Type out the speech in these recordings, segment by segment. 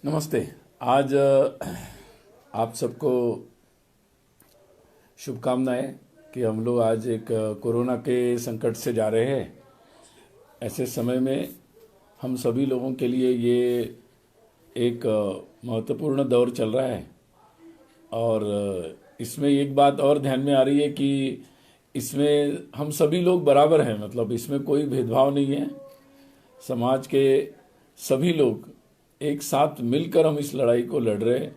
नमस्ते। आज आप सबको शुभकामनाएं कि हम लोग आज एक कोरोना के संकट से जा रहे हैं। ऐसे समय में हम सभी लोगों के लिए ये एक महत्वपूर्ण दौर चल रहा है और इसमें एक बात और ध्यान में आ रही है कि इसमें हम सभी लोग बराबर हैं, मतलब इसमें कोई भेदभाव नहीं है। समाज के सभी लोग एक साथ मिलकर हम इस लड़ाई को लड़ रहे हैं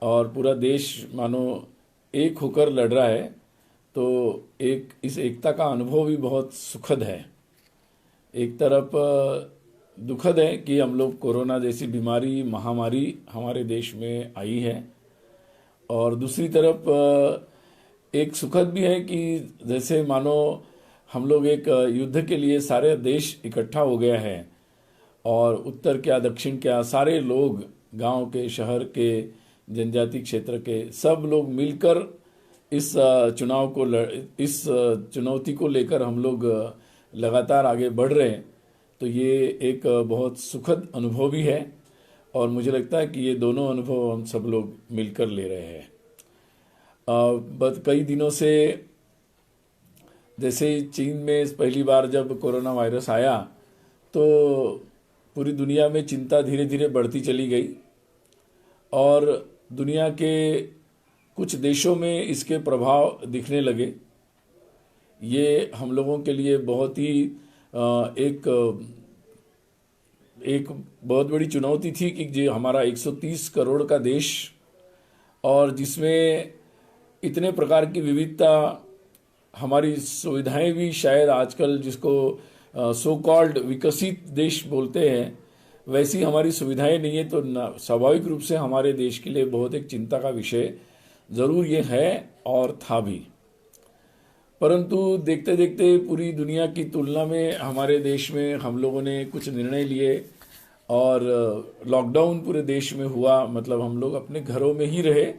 और पूरा देश मानो एक होकर लड़ रहा है। तो एक इस एकता का अनुभव भी बहुत सुखद है। एक तरफ दुखद है कि हम लोग कोरोना जैसी बीमारी महामारी हमारे देश में आई है और दूसरी तरफ एक सुखद भी है कि जैसे मानो हम लोग एक युद्ध के लिए सारे देश इकट्ठा हो गया है और उत्तर क्या दक्षिण क्या सारे लोग, गांव के शहर के जनजाति क्षेत्र के सब लोग मिलकर इस इस चुनौती को लेकर हम लोग लगातार आगे बढ़ रहे हैं। तो ये एक बहुत सुखद अनुभव भी है और मुझे लगता है कि ये दोनों अनुभव हम सब लोग मिलकर ले रहे हैं। बस कई दिनों से जैसे चीन में पहली बार जब कोरोना वायरस आया तो पूरी दुनिया में चिंता धीरे धीरे बढ़ती चली गई और दुनिया के कुछ देशों में इसके प्रभाव दिखने लगे। ये हम लोगों के लिए बहुत ही एक एक बहुत बड़ी चुनौती थी कि जो हमारा 130 करोड़ का देश और जिसमें इतने प्रकार की विविधता, हमारी सुविधाएं भी शायद आजकल जिसको सो कॉल्ड विकसित देश बोलते हैं वैसी हमारी सुविधाएं नहीं है। तो स्वाभाविक रूप से हमारे देश के लिए बहुत एक चिंता का विषय जरूर ये है और था भी। परंतु देखते देखते पूरी दुनिया की तुलना में हमारे देश में हम लोगों ने कुछ निर्णय लिए और लॉकडाउन पूरे देश में हुआ। मतलब हम लोग अपने घरों में ही रहे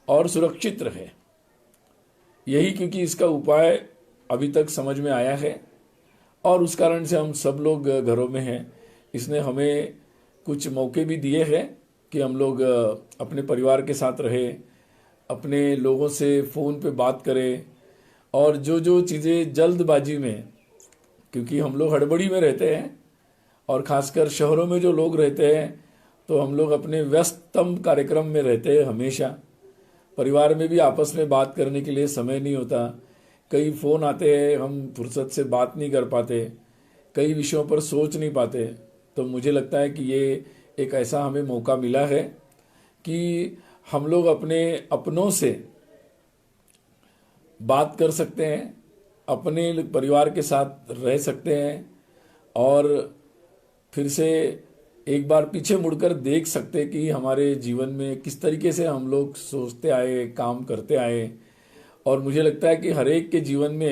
और सुरक्षित रहे। यही क्योंकि इसका उपाय अभी तक समझ में आया है और उस कारण से हम सब लोग घरों में हैं। इसने हमें कुछ मौके भी दिए हैं कि हम लोग अपने परिवार के साथ रहें, अपने लोगों से फ़ोन पे बात करें और जो जो चीज़ें जल्दबाजी में, क्योंकि हम लोग हड़बड़ी में रहते हैं और ख़ासकर शहरों में जो लोग रहते हैं तो हम लोग अपने व्यस्ततम कार्यक्रम में रहते हैं हमेशा। परिवार में भी आपस में बात करने के लिए समय नहीं होता। कई फ़ोन आते हैं, हम फुर्सत से बात नहीं कर पाते, कई विषयों पर सोच नहीं पाते। तो मुझे लगता है कि ये एक ऐसा हमें मौका मिला है कि हम लोग अपने अपनों से बात कर सकते हैं, अपने परिवार के साथ रह सकते हैं और फिर से एक बार पीछे मुड़कर देख सकते हैं कि हमारे जीवन में किस तरीके से हम लोग सोचते आए, काम करते आए। और मुझे लगता है कि हर एक के जीवन में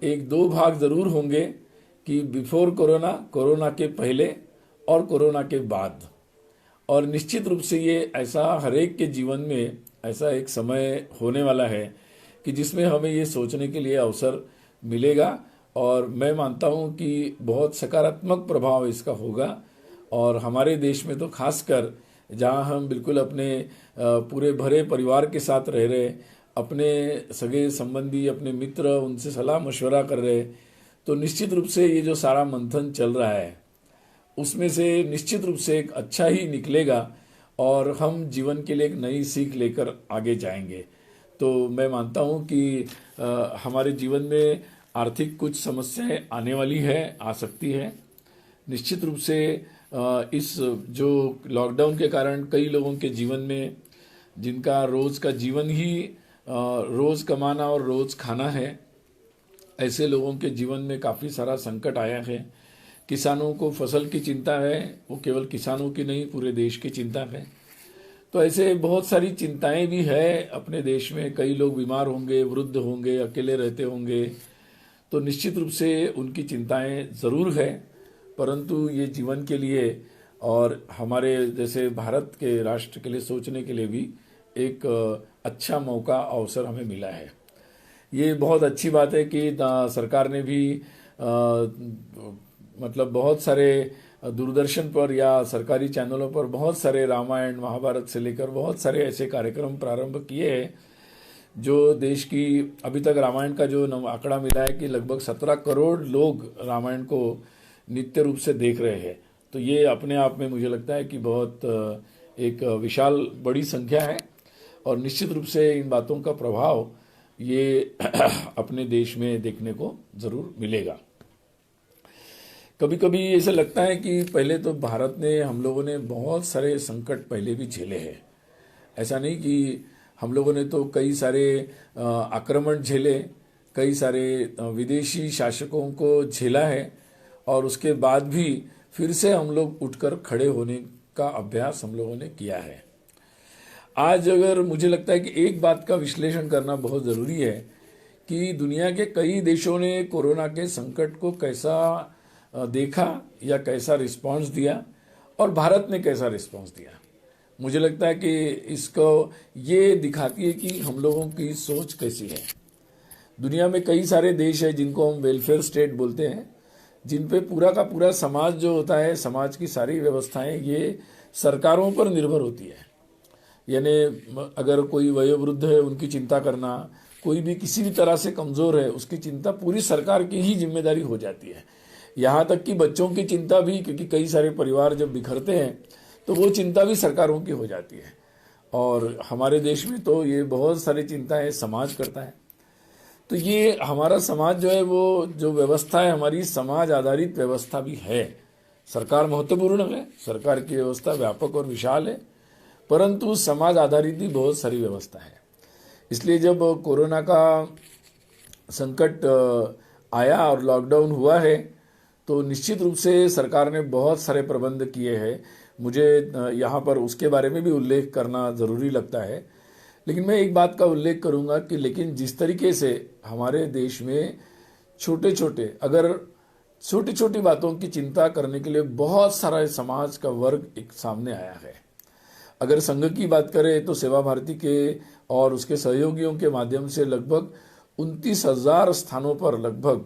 एक दो भाग जरूर होंगे कि बिफोर कोरोना, कोरोना के पहले और कोरोना के बाद। और निश्चित रूप से ये ऐसा हर एक के जीवन में ऐसा एक समय होने वाला है कि जिसमें हमें ये सोचने के लिए अवसर मिलेगा और मैं मानता हूँ कि बहुत सकारात्मक प्रभाव इसका होगा। और हमारे देश में तो खासकर जहाँ हम बिल्कुल अपने पूरे भरे परिवार के साथ रह रहे, अपने सगे संबंधी, अपने मित्र, उनसे सलाह मशवरा कर रहे, तो निश्चित रूप से ये जो सारा मंथन चल रहा है उसमें से निश्चित रूप से एक अच्छा ही निकलेगा और हम जीवन के लिए एक नई सीख लेकर आगे जाएंगे। तो मैं मानता हूँ कि हमारे जीवन में आर्थिक कुछ समस्याएं आने वाली है, आ सकती है। निश्चित रूप से इस जो लॉकडाउन के कारण कई लोगों के जीवन में, जिनका रोज़ का जीवन ही रोज़ कमाना और रोज़ खाना है, ऐसे लोगों के जीवन में काफ़ी सारा संकट आया है। किसानों को फसल की चिंता है, वो केवल किसानों की नहीं पूरे देश की चिंता है। तो ऐसे बहुत सारी चिंताएं भी है अपने देश में। कई लोग बीमार होंगे, वृद्ध होंगे, अकेले रहते होंगे, तो निश्चित रूप से उनकी चिंताएं ज़रूर है। परंतु ये जीवन के लिए और हमारे जैसे भारत के राष्ट्र के लिए सोचने के लिए भी एक अच्छा मौका, अवसर हमें मिला है। ये बहुत अच्छी बात है कि सरकार ने भी मतलब बहुत सारे दूरदर्शन पर या सरकारी चैनलों पर बहुत सारे रामायण महाभारत से लेकर बहुत सारे ऐसे कार्यक्रम प्रारंभ किए हैं जो देश की, अभी तक रामायण का जो आंकड़ा मिला है कि लगभग 17 करोड़ लोग रामायण को नित्य रूप से देख रहे हैं। तो ये अपने आप में मुझे लगता है कि बहुत एक विशाल बड़ी संख्या है और निश्चित रूप से इन बातों का प्रभाव ये अपने देश में देखने को जरूर मिलेगा। कभी कभी ऐसा लगता है कि पहले तो भारत ने, हम लोगों ने बहुत सारे संकट पहले भी झेले हैं। ऐसा नहीं कि हम लोगों ने तो कई सारे आक्रमण झेले, कई सारे विदेशी शासकों को झेला है और उसके बाद भी फिर से हम लोग उठकर खड़े होने का अभ्यास हम लोगों ने किया है। आज अगर मुझे लगता है कि एक बात का विश्लेषण करना बहुत ज़रूरी है कि दुनिया के कई देशों ने कोरोना के संकट को कैसा देखा या कैसा रिस्पांस दिया और भारत ने कैसा रिस्पांस दिया। मुझे लगता है कि इसको ये दिखाती है कि हम लोगों की सोच कैसी है। दुनिया में कई सारे देश हैं जिनको हम वेलफेयर स्टेट बोलते हैं, जिन पे पूरा का पूरा समाज जो होता है, समाज की सारी व्यवस्थाएं ये सरकारों पर निर्भर होती है। यानी अगर कोई वयोवृद्ध है उनकी चिंता करना, कोई भी किसी भी तरह से कमज़ोर है उसकी चिंता पूरी सरकार की ही जिम्मेदारी हो जाती है। यहाँ तक कि बच्चों की चिंता भी, क्योंकि कई सारे परिवार जब बिखरते हैं तो वो चिंता भी सरकारों की हो जाती है। और हमारे देश में तो ये बहुत सारी चिंताएं समाज करता है। तो ये हमारा समाज जो है वो जो व्यवस्था है हमारी समाज आधारित व्यवस्था भी है। सरकार महत्वपूर्ण है, सरकार की व्यवस्था व्यापक और विशाल है, परंतु समाज आधारित भी बहुत सारी व्यवस्था है। इसलिए जब कोरोना का संकट आया और लॉकडाउन हुआ है तो निश्चित रूप से सरकार ने बहुत सारे प्रबंध किए हैं। मुझे यहाँ पर उसके बारे में भी उल्लेख करना ज़रूरी लगता है, लेकिन मैं एक बात का उल्लेख करूँगा कि लेकिन जिस तरीके से हमारे देश में छोटे छोटी बातों की चिंता करने के लिए बहुत सारा समाज का वर्ग एक सामने आया है। अगर संघ की बात करें तो सेवा भारती के और उसके सहयोगियों के माध्यम से लगभग 29,000 स्थानों पर लगभग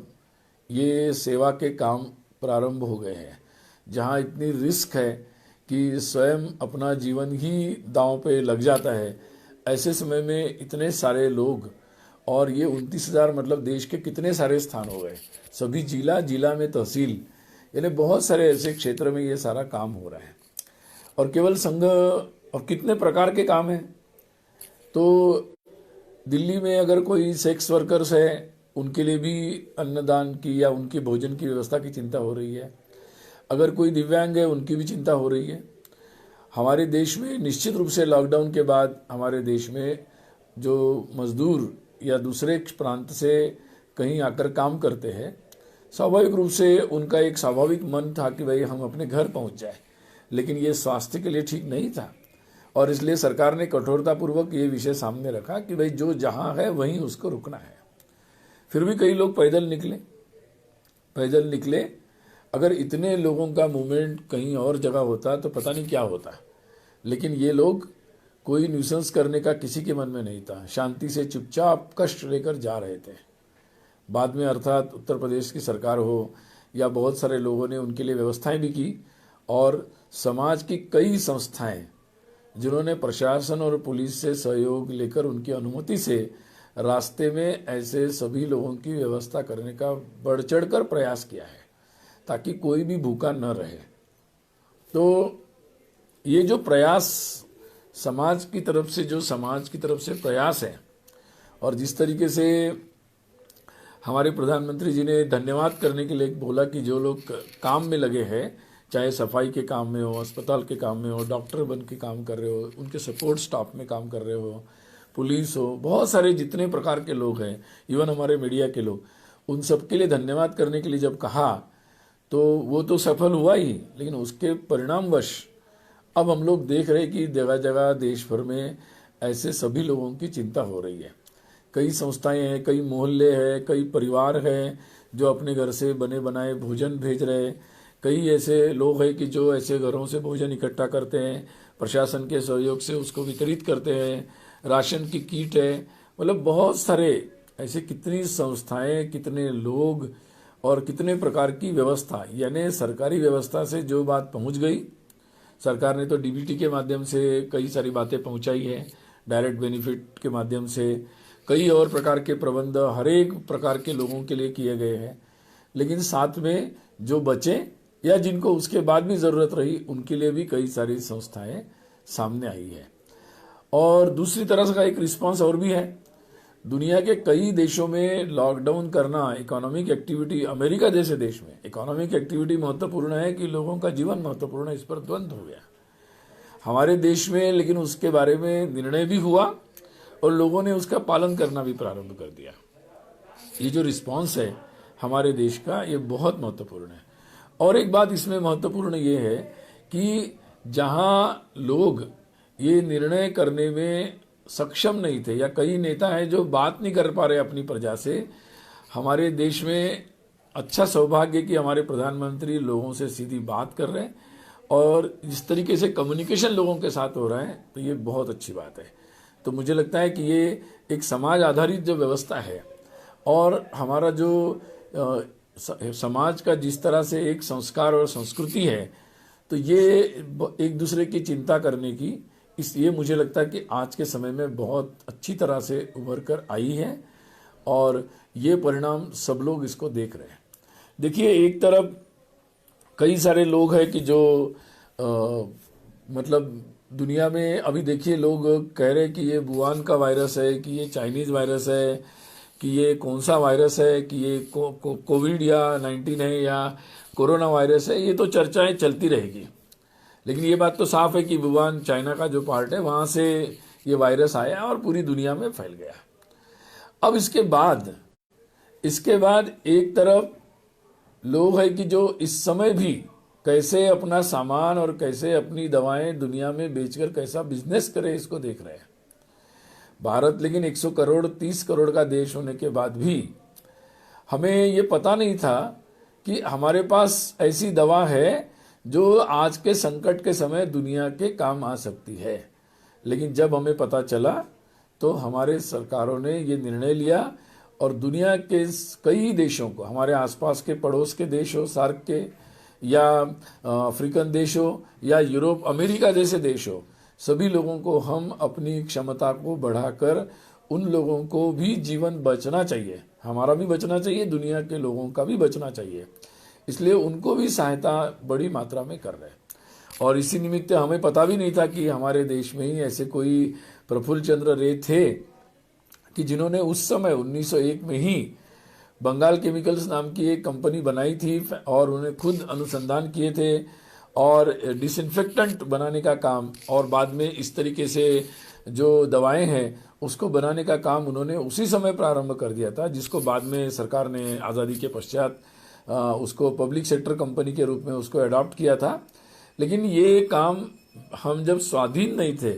ये सेवा के काम प्रारंभ हो गए हैं, जहां इतनी रिस्क है कि स्वयं अपना जीवन ही दांव पे लग जाता है। ऐसे समय में इतने सारे लोग, और ये 29,000 मतलब देश के कितने सारे स्थान हो गए, सभी जिला में तहसील, यानी बहुत सारे ऐसे क्षेत्र में ये सारा काम हो रहा है। और केवल संघ, और कितने प्रकार के काम हैं। तो दिल्ली में अगर कोई सेक्स वर्कर्स है उनके लिए भी अन्नदान की या उनकी भोजन की व्यवस्था की चिंता हो रही है। अगर कोई दिव्यांग है उनकी भी चिंता हो रही है। हमारे देश में निश्चित रूप से लॉकडाउन के बाद हमारे देश में जो मजदूर या दूसरे प्रांत से कहीं आकर काम करते हैं, स्वाभाविक रूप से उनका एक स्वाभाविक मन था कि भाई हम अपने घर पहुंच जाए, लेकिन ये स्वास्थ्य के लिए ठीक नहीं था और इसलिए सरकार ने कठोरतापूर्वक ये विषय सामने रखा कि भाई जो जहां है वहीं उसको रुकना है। फिर भी कई लोग पैदल निकले। अगर इतने लोगों का मूवमेंट कहीं और जगह होता तो पता नहीं क्या होता, लेकिन ये लोग कोई न्यूसेंस करने का किसी के मन में नहीं था, शांति से चुपचाप कष्ट लेकर जा रहे थे। बाद में अर्थात उत्तर प्रदेश की सरकार हो या बहुत सारे लोगों ने उनके लिए व्यवस्थाएं भी की, और समाज की कई संस्थाएं जिन्होंने प्रशासन और पुलिस से सहयोग लेकर उनकी अनुमति से रास्ते में ऐसे सभी लोगों की व्यवस्था करने का बढ़ चढ़कर प्रयास किया है ताकि कोई भी भूखा न रहे। तो ये जो प्रयास समाज की तरफ से प्रयास है, और जिस तरीके से हमारे प्रधानमंत्री जी ने धन्यवाद करने के लिए बोला कि जो लोग काम में लगे हैं, चाहे सफाई के काम में हो, अस्पताल के काम में हो, डॉक्टर बन के काम कर रहे हो, उनके सपोर्ट स्टाफ में काम कर रहे हो, पुलिस हो, बहुत सारे जितने प्रकार के लोग हैं, इवन हमारे मीडिया के लोग, उन सब के लिए धन्यवाद करने के लिए जब कहा तो वो तो सफल हुआ ही, लेकिन उसके परिणामवश अब हम लोग देख रहे हैं कि जगह जगह देश भर में ऐसे सभी लोगों की चिंता हो रही है। कई संस्थाएं हैं, कई मोहल्ले हैं, कई परिवार हैं जो अपने घर से बने बनाए भोजन भेज रहे हैं। कई ऐसे लोग हैं कि जो ऐसे घरों से भोजन इकट्ठा करते हैं, प्रशासन के सहयोग से उसको वितरित करते हैं, राशन की किट है, मतलब बहुत सारे ऐसे कितनी संस्थाएं, कितने लोग और कितने प्रकार की व्यवस्था, यानी सरकारी व्यवस्था से जो बात पहुंच गई, सरकार ने तो डीबीटी के माध्यम से कई सारी बातें पहुंचाई है, डायरेक्ट बेनिफिट के माध्यम से कई और प्रकार के प्रबंध हर एक प्रकार के लोगों के लिए किए गए हैं। लेकिन साथ में जो बचे या जिनको उसके बाद भी ज़रूरत रही, उनके लिए भी कई सारी संस्थाएं सामने आई है। और दूसरी तरह से का एक रिस्पांस और भी है। दुनिया के कई देशों में लॉकडाउन करना, इकोनॉमिक एक्टिविटी, अमेरिका जैसे देश में इकोनॉमिक एक्टिविटी महत्वपूर्ण है कि लोगों का जीवन महत्वपूर्ण है, इस पर द्वंद्व हो गया हमारे देश में। लेकिन उसके बारे में निर्णय भी हुआ और लोगों ने उसका पालन करना भी प्रारंभ कर दिया। ये जो रिस्पांस है हमारे देश का, ये बहुत महत्वपूर्ण है। और एक बात इसमें महत्वपूर्ण ये है कि जहाँ लोग ये निर्णय करने में सक्षम नहीं थे, या कई नेता हैं जो बात नहीं कर पा रहे अपनी प्रजा से, हमारे देश में अच्छा सौभाग्य कि हमारे प्रधानमंत्री लोगों से सीधी बात कर रहे हैं और जिस तरीके से कम्युनिकेशन लोगों के साथ हो रहा है, तो ये बहुत अच्छी बात है। तो मुझे लगता है कि ये एक समाज आधारित जो व्यवस्था है और हमारा जो समाज का जिस तरह से एक संस्कार और संस्कृति है, तो ये एक दूसरे की चिंता करने की, ये मुझे लगता है कि आज के समय में बहुत अच्छी तरह से उभर कर आई है और ये परिणाम सब लोग इसको देख रहे हैं। देखिए, एक तरफ कई सारे लोग हैं कि जो मतलब दुनिया में अभी देखिए लोग कह रहे हैं कि ये वुहान का वायरस है, कि ये चाइनीज वायरस है, कि ये कौन सा वायरस है, कि ये कोविड या 19 है या कोरोना वायरस है। ये तो चर्चाएं चलती रहेगी, लेकिन ये बात तो साफ है कि वुहान चाइना का जो पार्ट है वहां से ये वायरस आया और पूरी दुनिया में फैल गया। अब इसके बाद एक तरफ लोग हैं कि जो इस समय भी कैसे अपना सामान और कैसे अपनी दवाएं दुनिया में बेचकर कैसा बिजनेस करे, इसको देख रहे हैं। भारत लेकिन 100 करोड़ 30 करोड़ का देश होने के बाद भी हमें ये पता नहीं था कि हमारे पास ऐसी दवा है जो आज के संकट के समय दुनिया के काम आ सकती है। लेकिन जब हमें पता चला तो हमारे सरकारों ने ये निर्णय लिया और दुनिया के कई देशों को, हमारे आसपास के पड़ोस के देश हो, सार्क के, या अफ्रीकन देश हो, या यूरोप अमेरिका जैसे देश हो, सभी लोगों को हम अपनी क्षमता को बढ़ाकर उन लोगों को भी जीवन बचना चाहिए, हमारा भी बचना चाहिए, दुनिया के लोगों का भी बचना चाहिए, इसलिए उनको भी सहायता बड़ी मात्रा में कर रहे हैं। और इसी निमित्त हमें पता भी नहीं था कि हमारे देश में ही ऐसे कोई प्रफुल्ल चंद्र रे थे कि जिन्होंने उस समय 1901 में ही बंगाल केमिकल्स नाम की एक कंपनी बनाई थी और उन्हें खुद अनुसंधान किए थे और डिसइंफेक्टेंट बनाने का काम और बाद में इस तरीके से जो दवाएं हैं उसको बनाने का काम उन्होंने उसी समय प्रारंभ कर दिया था, जिसको बाद में सरकार ने आज़ादी के पश्चात उसको पब्लिक सेक्टर कंपनी के रूप में उसको अडॉप्ट किया था। लेकिन ये काम हम जब स्वाधीन नहीं थे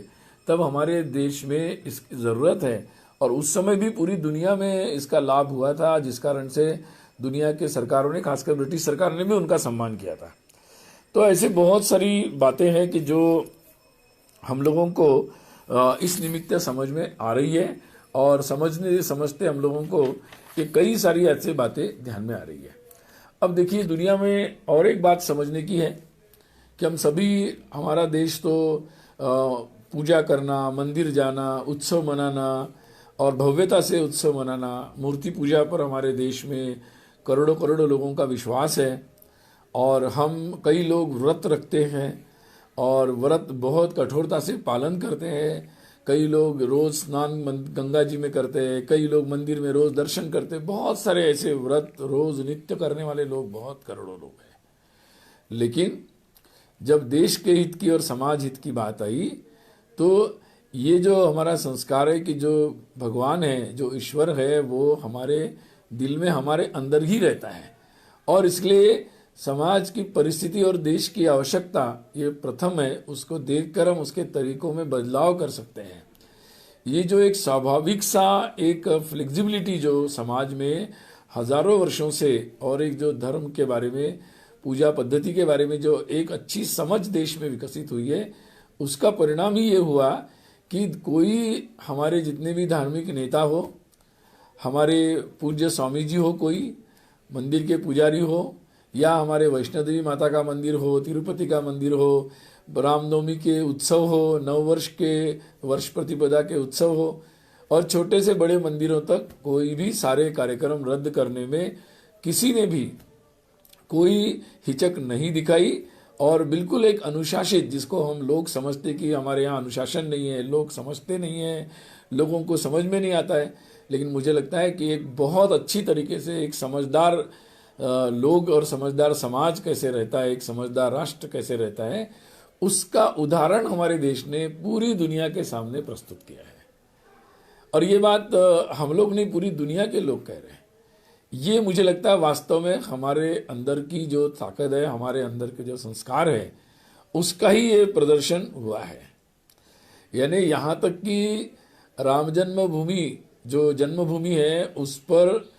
तब हमारे देश में इसकी ज़रूरत है और उस समय भी पूरी दुनिया में इसका लाभ हुआ था, जिस कारण से दुनिया के सरकारों ने, खासकर ब्रिटिश सरकार ने भी उनका सम्मान किया था। तो ऐसे बहुत सारी बातें हैं कि जो हम लोगों को इस निमित्त समझ में आ रही है और समझते हम लोगों को ये कई सारी ऐसी बातें ध्यान में आ रही है। अब देखिए, दुनिया में और एक बात समझने की है कि हम सभी, हमारा देश तो पूजा करना, मंदिर जाना, उत्सव मनाना और भव्यता से उत्सव मनाना, मूर्ति पूजा पर हमारे देश में करोड़ों करोड़ों लोगों का विश्वास है और हम कई लोग व्रत रखते हैं और व्रत बहुत कठोरता से पालन करते हैं। कई लोग रोज स्नान गंगा जी में करते हैं, कई लोग मंदिर में रोज दर्शन करते हैं, बहुत सारे ऐसे व्रत रोज नित्य करने वाले लोग बहुत करोड़ों लोग हैं। लेकिन जब देश के हित की और समाज हित की बात आई तो ये जो हमारा संस्कार है कि जो भगवान है, जो ईश्वर है, वो हमारे दिल में, हमारे अंदर ही रहता है और इसलिए समाज की परिस्थिति और देश की आवश्यकता ये प्रथम है, उसको देखकर हम उसके तरीकों में बदलाव कर सकते हैं। ये जो एक स्वाभाविक सा एक फ्लेक्सिबिलिटी जो समाज में हजारों वर्षों से और एक जो धर्म के बारे में, पूजा पद्धति के बारे में जो एक अच्छी समझ देश में विकसित हुई है, उसका परिणाम ही ये हुआ कि कोई, हमारे जितने भी धार्मिक नेता हो, हमारे पूज्य स्वामी जी हो, कोई मंदिर के पुजारी हो या हमारे वैष्णो देवी माता का मंदिर हो, तिरुपति का मंदिर हो, रामनवमी के उत्सव हो, नववर्ष के वर्ष प्रतिपदा के उत्सव हो, और छोटे से बड़े मंदिरों तक कोई भी सारे कार्यक्रम रद्द करने में किसी ने भी कोई हिचक नहीं दिखाई। और बिल्कुल एक अनुशासित, जिसको हम लोग समझते कि हमारे यहाँ अनुशासन नहीं है, लोग समझते नहीं है, लोगों को समझ में नहीं आता है, लेकिन मुझे लगता है कि एक बहुत अच्छी तरीके से एक समझदार लोग और समझदार समाज कैसे रहता है, एक समझदार राष्ट्र कैसे रहता है, उसका उदाहरण हमारे देश ने पूरी दुनिया के सामने प्रस्तुत किया है। और ये बात हम लोग नहीं, पूरी दुनिया के लोग कह रहे हैं। ये मुझे लगता है वास्तव में हमारे अंदर की जो ताकत है, हमारे अंदर के जो संस्कार है, उसका ही ये प्रदर्शन हुआ है। यानी यहाँ तक कि राम जन्मभूमि जो जन्मभूमि है, उस पर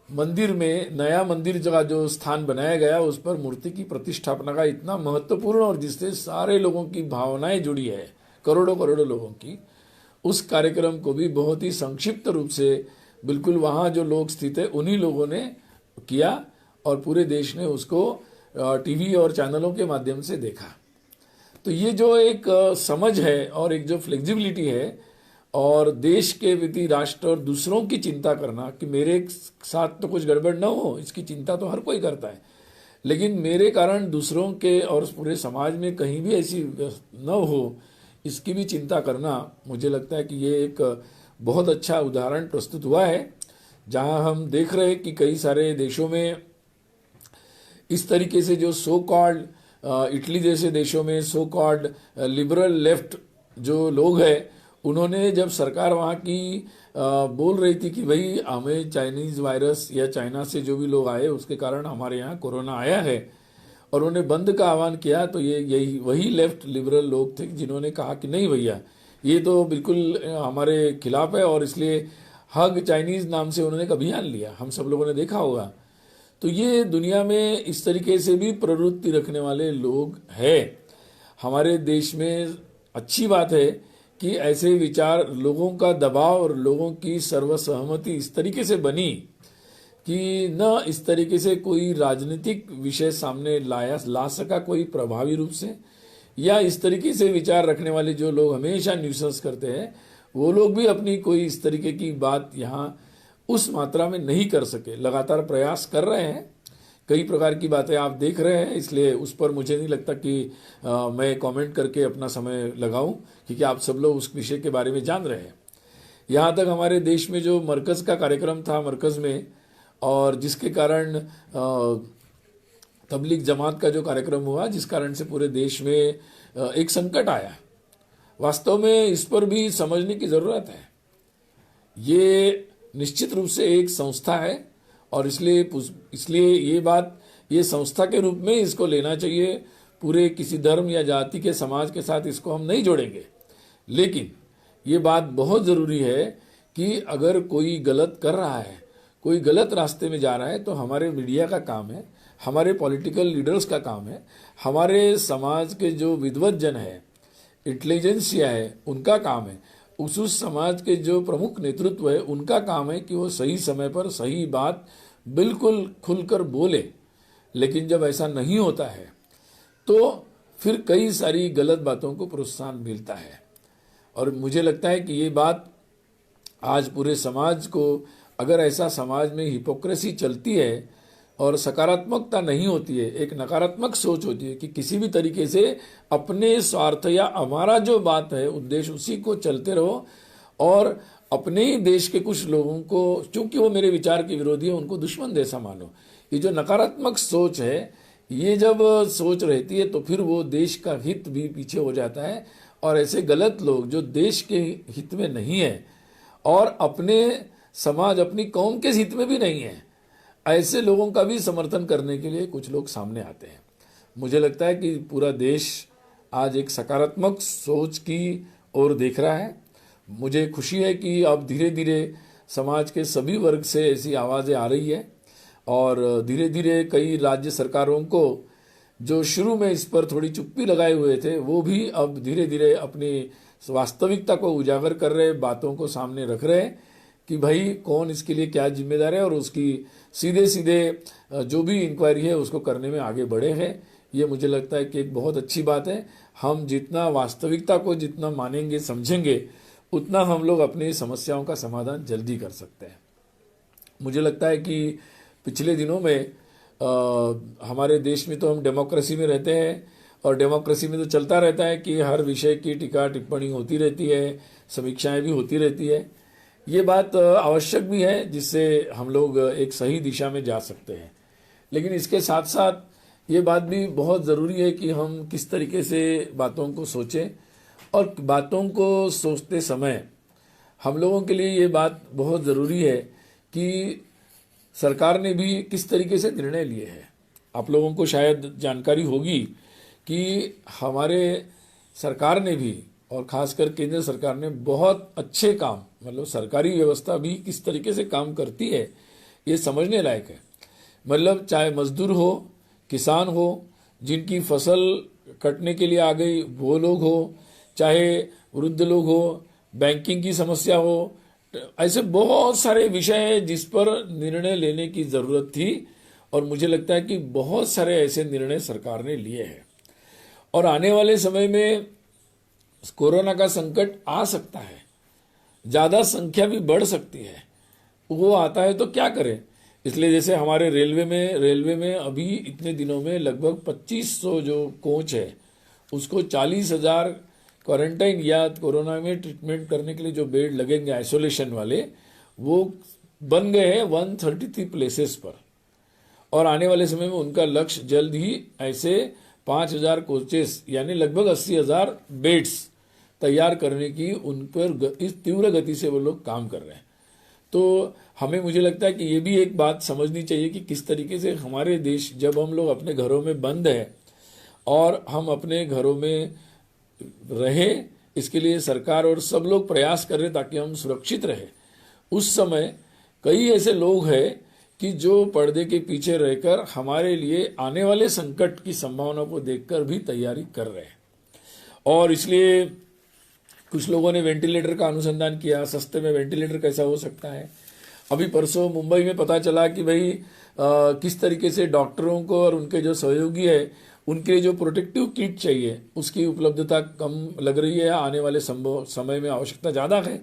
मंदिर में, नया मंदिर का जो स्थान बनाया गया, उस पर मूर्ति की प्रतिष्ठापना का इतना महत्वपूर्ण और जिससे सारे लोगों की भावनाएं जुड़ी है, करोड़ों करोड़ों लोगों की, उस कार्यक्रम को भी बहुत ही संक्षिप्त रूप से बिल्कुल वहाँ जो लोग स्थित है उन्हीं लोगों ने किया और पूरे देश ने उसको टीवी और चैनलों के माध्यम से देखा। तो ये जो एक समझ है और एक जो फ्लेक्सिबिलिटी है और देश के प्रति राष्ट्र और दूसरों की चिंता करना कि मेरे साथ तो कुछ गड़बड़ न हो, इसकी चिंता तो हर कोई करता है, लेकिन मेरे कारण दूसरों के और पूरे समाज में कहीं भी ऐसी न हो, इसकी भी चिंता करना, मुझे लगता है कि ये एक बहुत अच्छा उदाहरण प्रस्तुत हुआ है। जहां हम देख रहे हैं कि कई सारे देशों में इस तरीके से जो सो कॉल्ड इटली जैसे देशों में सो कॉल्ड लिबरल लेफ्ट जो लोग हैं, उन्होंने जब सरकार वहाँ की बोल रही थी कि भाई हमें चाइनीज वायरस या चाइना से जो भी लोग आए उसके कारण हमारे यहाँ कोरोना आया है, और उन्होंने बंद का आह्वान किया, तो ये यही वही लेफ्ट लिबरल लोग थे जिन्होंने कहा कि नहीं भैया, ये तो बिल्कुल हमारे खिलाफ है, और इसलिए हग चाइनीज नाम से उन्होंने एक अभियान लिया, हम सब लोगों ने देखा होगा। तो ये दुनिया में इस तरीके से भी प्रवृत्ति रखने वाले लोग हैं। हमारे देश में अच्छी बात है कि ऐसे विचार, लोगों का दबाव और लोगों की सर्वसहमति इस तरीके से बनी कि न इस तरीके से कोई राजनीतिक विषय सामने ला सका कोई प्रभावी रूप से, या इस तरीके से विचार रखने वाले जो लोग हमेशा न्यूसेंस करते हैं, वो लोग भी अपनी कोई इस तरीके की बात यहाँ उस मात्रा में नहीं कर सके। लगातार प्रयास कर रहे हैं, कई प्रकार की बातें आप देख रहे हैं, इसलिए उस पर मुझे नहीं लगता कि मैं कमेंट करके अपना समय लगाऊं, क्योंकि आप सब लोग उस विषय के बारे में जान रहे हैं। यहाँ तक हमारे देश में जो मरकज़ का कार्यक्रम था, मरकज़ में, और जिसके कारण तबलीग जमात का जो कार्यक्रम हुआ, जिस कारण से पूरे देश में एक संकट आया, वास्तव में इस पर भी समझने की ज़रूरत है। ये निश्चित रूप से एक संस्था है, और इसलिए ये बात, ये संस्था के रूप में इसको लेना चाहिए। पूरे किसी धर्म या जाति के समाज के साथ इसको हम नहीं जोड़ेंगे, लेकिन ये बात बहुत ज़रूरी है कि अगर कोई गलत कर रहा है, कोई गलत रास्ते में जा रहा है, तो हमारे मीडिया का काम है, हमारे पॉलिटिकल लीडर्स का काम है, हमारे समाज के जो विद्वत जन है, इंटेलिजेंसिया है, उनका काम है, उस समाज के जो प्रमुख नेतृत्व है, उनका काम है कि वो सही समय पर सही बात बिल्कुल खुलकर बोले। लेकिन जब ऐसा नहीं होता है तो फिर कई सारी गलत बातों को प्रोत्साहन मिलता है। और मुझे लगता है कि ये बात आज पूरे समाज को, अगर ऐसा समाज में हिपोक्रेसी चलती है और सकारात्मकता नहीं होती है, एक नकारात्मक सोच होती है कि किसी भी तरीके से अपने स्वार्थ या हमारा जो बात है उद्देश्य उसी को चलते रहो, और अपने ही देश के कुछ लोगों को, चूंकि वो मेरे विचार के विरोधी है, उनको दुश्मन जैसा मानो। ये जो नकारात्मक सोच है, ये जब सोच रहती है तो फिर वो देश का हित भी पीछे हो जाता है, और ऐसे गलत लोग जो देश के हित में नहीं है और अपने समाज, अपनी कौम के हित में भी नहीं है, ऐसे लोगों का भी समर्थन करने के लिए कुछ लोग सामने आते हैं। मुझे लगता है कि पूरा देश आज एक सकारात्मक सोच की ओर देख रहा है। मुझे खुशी है कि अब धीरे धीरे समाज के सभी वर्ग से ऐसी आवाज़ें आ रही है, और धीरे धीरे कई राज्य सरकारों को जो शुरू में इस पर थोड़ी चुप्पी लगाए हुए थे, वो भी अब धीरे धीरे अपनी वास्तविकता को उजागर कर रहे, बातों को सामने रख रहे कि भाई कौन इसके लिए क्या जिम्मेदार है, और उसकी सीधे सीधे जो भी इंक्वायरी है उसको करने में आगे बढ़े हैं। ये मुझे लगता है कि एक बहुत अच्छी बात है। हम जितना वास्तविकता को जितना मानेंगे समझेंगे, उतना हम लोग अपनी समस्याओं का समाधान जल्दी कर सकते हैं। मुझे लगता है कि पिछले दिनों में हमारे देश में तो हम डेमोक्रेसी में रहते हैं, और डेमोक्रेसी में तो चलता रहता है कि हर विषय की टीका टिप्पणी होती रहती है, समीक्षाएं भी होती रहती है। ये बात आवश्यक भी है, जिससे हम लोग एक सही दिशा में जा सकते हैं। लेकिन इसके साथ साथ ये बात भी बहुत ज़रूरी है कि हम किस तरीके से बातों को सोचें, और बातों को सोचते समय हम लोगों के लिए ये बात बहुत ज़रूरी है कि सरकार ने भी किस तरीके से निर्णय लिए हैं। आप लोगों को शायद जानकारी होगी कि हमारे सरकार ने भी, और खासकर केंद्र सरकार ने, बहुत अच्छे काम, मतलब सरकारी व्यवस्था भी किस तरीके से काम करती है ये समझने लायक है। मतलब चाहे मजदूर हो, किसान हो, जिनकी फसल कटने के लिए आ गई वो लोग हो, चाहे वृद्ध लोग हो, बैंकिंग की समस्या हो, ऐसे बहुत सारे विषय हैं जिस पर निर्णय लेने की जरूरत थी। और मुझे लगता है कि बहुत सारे ऐसे निर्णय सरकार ने लिए हैं। और आने वाले समय में कोरोना का संकट आ सकता है, ज्यादा संख्या भी बढ़ सकती है। वो आता है तो क्या करें। इसलिए जैसे हमारे रेलवे में अभी इतने दिनों में लगभग 2500 जो कोच है, उसको 40,000 क्वारंटाइन या कोरोना में ट्रीटमेंट करने के लिए जो बेड लगेंगे आइसोलेशन वाले, वो बन गए हैं 133 प्लेसेस पर। और आने वाले समय में उनका लक्ष्य जल्द ही ऐसे 5,000 कोचेस यानी लगभग 80,000 बेड्स तैयार करने की उन पर इस तीव्र गति से वो लोग काम कर रहे हैं। तो मुझे लगता है कि ये भी एक बात समझनी चाहिए कि किस तरीके से हमारे देश, जब हम लोग अपने घरों में बंद हैं और हम अपने घरों में रहे, इसके लिए सरकार और सब लोग प्रयास कर रहे हैं ताकि हम सुरक्षित रहे। उस समय कई ऐसे लोग हैं कि जो पर्दे के पीछे रहकर हमारे लिए आने वाले संकट की संभावना को देखकर भी तैयारी कर रहे हैं। और इसलिए कुछ लोगों ने वेंटिलेटर का अनुसंधान किया, सस्ते में वेंटिलेटर कैसा हो सकता है। अभी परसों मुंबई में पता चला कि भाई किस तरीके से डॉक्टरों को और उनके जो सहयोगी है उनके जो प्रोटेक्टिव किट चाहिए उसकी उपलब्धता कम लग रही है, आने वाले समय में आवश्यकता ज़्यादा है।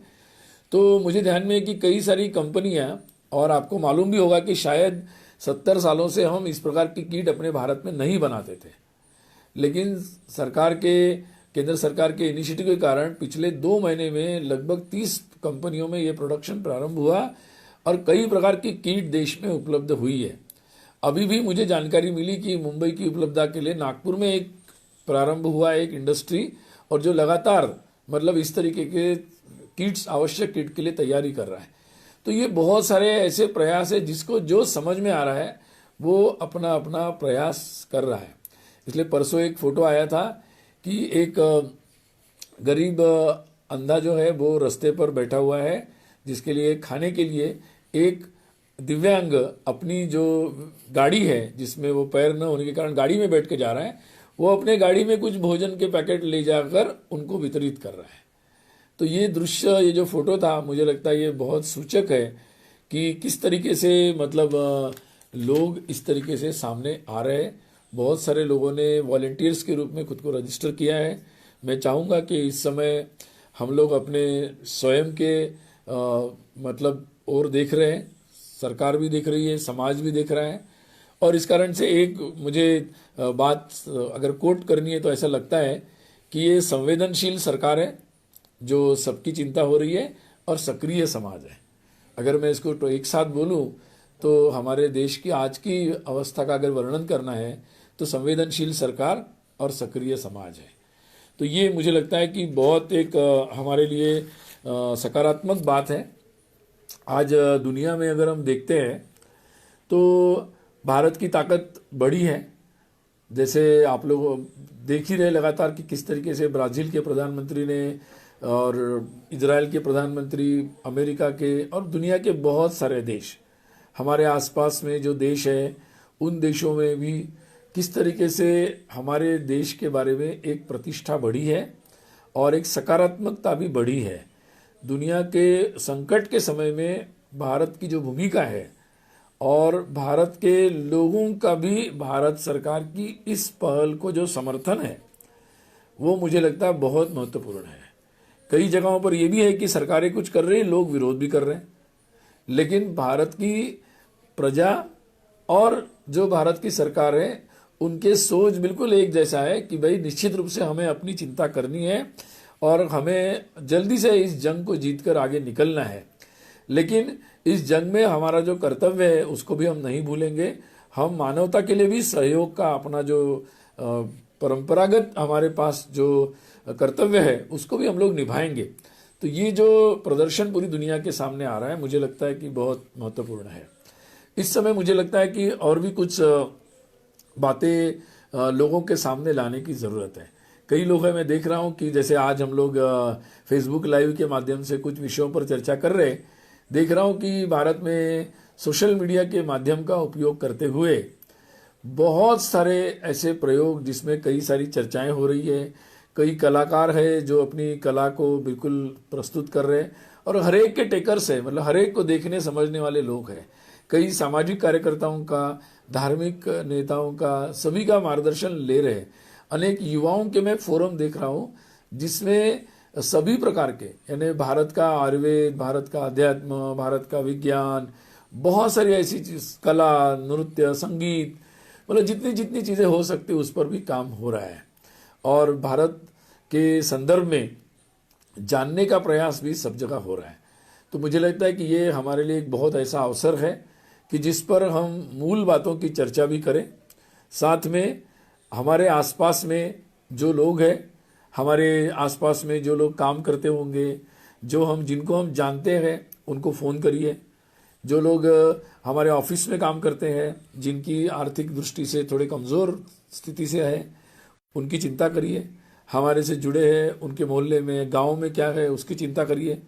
तो मुझे ध्यान में है कि कई सारी कंपनियां, और आपको मालूम भी होगा कि शायद 70 सालों से हम इस प्रकार की किट अपने भारत में नहीं बनाते थे, लेकिन केंद्र सरकार के इनिशिएटिव के कारण पिछले 2 महीने में लगभग 30 कंपनियों में ये प्रोडक्शन प्रारंभ हुआ और कई प्रकार की किट देश में उपलब्ध हुई है। अभी भी मुझे जानकारी मिली कि मुंबई की उपलब्धता के लिए नागपुर में एक प्रारंभ हुआ एक इंडस्ट्री, और जो लगातार मतलब इस तरीके के किट्स, आवश्यक किट के लिए तैयारी कर रहा है। तो ये बहुत सारे ऐसे प्रयास है, जिसको जो समझ में आ रहा है वो अपना अपना प्रयास कर रहा है। इसलिए परसों एक फोटो आया था कि एक गरीब अंधा जो है वो रास्ते पर बैठा हुआ है, जिसके लिए खाने के लिए एक दिव्यांग अपनी जो गाड़ी है, जिसमें वो पैर न होने के कारण गाड़ी में बैठ के जा रहा है, वो अपने गाड़ी में कुछ भोजन के पैकेट ले जाकर उनको वितरित कर रहा है। तो ये दृश्य, ये जो फोटो था, मुझे लगता है ये बहुत सूचक है कि किस तरीके से मतलब लोग इस तरीके से सामने आ रहे हैं। बहुत सारे लोगों ने वॉलंटियर्स के रूप में खुद को रजिस्टर किया है। मैं चाहूँगा कि इस समय हम लोग अपने स्वयं के मतलब और देख रहे हैं, सरकार भी देख रही है, समाज भी देख रहा है। और इस कारण से एक मुझे बात अगर कोट करनी है तो ऐसा लगता है कि ये संवेदनशील सरकार है जो सबकी चिंता हो रही है, और सक्रिय समाज है। अगर मैं इसको तो एक साथ बोलूं तो हमारे देश की आज की अवस्था का अगर वर्णन करना है तो संवेदनशील सरकार और सक्रिय समाज है। तो ये मुझे लगता है कि बहुत एक हमारे लिए सकारात्मक बात है। आज दुनिया में अगर हम देखते हैं तो भारत की ताकत बढ़ी है। जैसे आप लोग देख ही रहे लगातार कि किस तरीके से ब्राजील के प्रधानमंत्री ने, और इजराइल के प्रधानमंत्री, अमेरिका के और दुनिया के बहुत सारे देश, हमारे आसपास में जो देश है उन देशों में भी किस तरीके से हमारे देश के बारे में एक प्रतिष्ठा बढ़ी है और एक सकारात्मकता भी बढ़ी है। दुनिया के संकट के समय में भारत की जो भूमिका है और भारत के लोगों का भी भारत सरकार की इस पहल को जो समर्थन है वो मुझे लगता है बहुत महत्वपूर्ण है। कई जगहों पर ये भी है कि सरकारें कुछ कर रही हैं, लोग विरोध भी कर रहे हैं, लेकिन भारत की प्रजा और जो भारत की सरकार है उनके सोच बिल्कुल एक जैसा है कि भाई निश्चित रूप से हमें अपनी चिंता करनी है और हमें जल्दी से इस जंग को जीतकर आगे निकलना है। लेकिन इस जंग में हमारा जो कर्तव्य है उसको भी हम नहीं भूलेंगे। हम मानवता के लिए भी सहयोग का अपना जो परंपरागत हमारे पास जो कर्तव्य है उसको भी हम लोग निभाएंगे। तो ये जो प्रदर्शन पूरी दुनिया के सामने आ रहा है मुझे लगता है कि बहुत महत्वपूर्ण है। इस समय मुझे लगता है कि और भी कुछ बातें लोगों के सामने लाने की ज़रूरत है। कई लोग हैं, मैं देख रहा हूँ कि जैसे आज हम लोग फेसबुक लाइव के माध्यम से कुछ विषयों पर चर्चा कर रहे हैं, देख रहा हूँ कि भारत में सोशल मीडिया के माध्यम का उपयोग करते हुए बहुत सारे ऐसे प्रयोग जिसमें कई सारी चर्चाएं हो रही है। कई कलाकार है जो अपनी कला को बिल्कुल प्रस्तुत कर रहे हैं और हर एक के टेकर्स है, मतलब हर एक को देखने समझने वाले लोग हैं। कई सामाजिक कार्यकर्ताओं का, धार्मिक नेताओं का, सभी का मार्गदर्शन ले रहे हैं। अनेक युवाओं के मैं फोरम देख रहा हूँ जिसमें सभी प्रकार के, यानी भारत का आयुर्वेद, भारत का अध्यात्म, भारत का विज्ञान, बहुत सारी ऐसी चीज, कला, नृत्य, संगीत, मतलब जितनी जितनी चीजें हो सकती उस पर भी काम हो रहा है और भारत के संदर्भ में जानने का प्रयास भी सब जगह हो रहा है। तो मुझे लगता है कि ये हमारे लिए एक बहुत ऐसा अवसर है कि जिस पर हम मूल बातों की चर्चा भी करें, साथ में हमारे आसपास में जो लोग हैं, हमारे आसपास में जो लोग काम करते होंगे, जिनको हम जानते हैं उनको फ़ोन करिए। जो लोग हमारे ऑफिस में काम करते हैं, जिनकी आर्थिक दृष्टि से थोड़े कमज़ोर स्थिति से है, उनकी चिंता करिए। हमारे से जुड़े हैं, उनके मोहल्ले में, गांव में क्या है उसकी चिंता करिए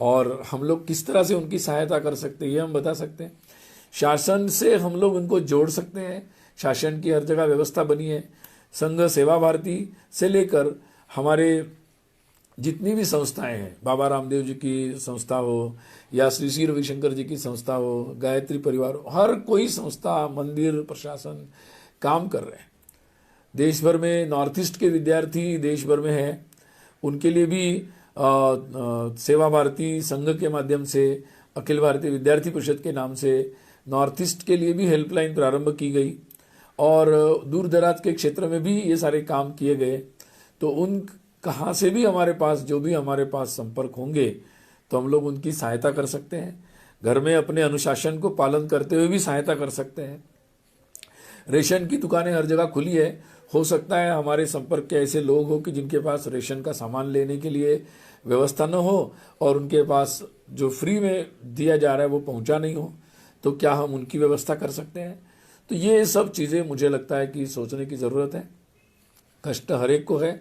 और हम लोग किस तरह से उनकी सहायता कर सकते हैं ये हम बता सकते हैं। शासन से हम लोग उनको जोड़ सकते हैं, शासन की हर जगह व्यवस्था बनी है। संघ सेवा भारती से लेकर हमारे जितनी भी संस्थाएं हैं, बाबा रामदेव जी की संस्था हो या श्री श्री रविशंकर जी की संस्था हो, गायत्री परिवार हो, हर कोई संस्था, मंदिर, प्रशासन काम कर रहे हैं। देश भर में नॉर्थ ईस्ट के विद्यार्थी देश भर में हैं, उनके लिए भी सेवा भारती संघ के माध्यम से, अखिल भारतीय विद्यार्थी परिषद के नाम से नॉर्थ ईस्ट के लिए भी हेल्पलाइन प्रारंभ की गई और दूर दराज के क्षेत्र में भी ये सारे काम किए गए। तो उन कहाँ से भी हमारे पास, जो भी हमारे पास संपर्क होंगे तो हम लोग उनकी सहायता कर सकते हैं। घर में अपने अनुशासन को पालन करते हुए भी सहायता कर सकते हैं। रेशन की दुकानें हर जगह खुली है, हो सकता है हमारे संपर्क के ऐसे लोग हो कि जिनके पास रेशन का सामान लेने के लिए व्यवस्था न हो और उनके पास जो फ्री में दिया जा रहा है वो पहुंचा नहीं हो, तो क्या हम उनकी व्यवस्था कर सकते हैं। तो ये सब चीज़ें मुझे लगता है कि सोचने की ज़रूरत है। कष्ट हर एक को है,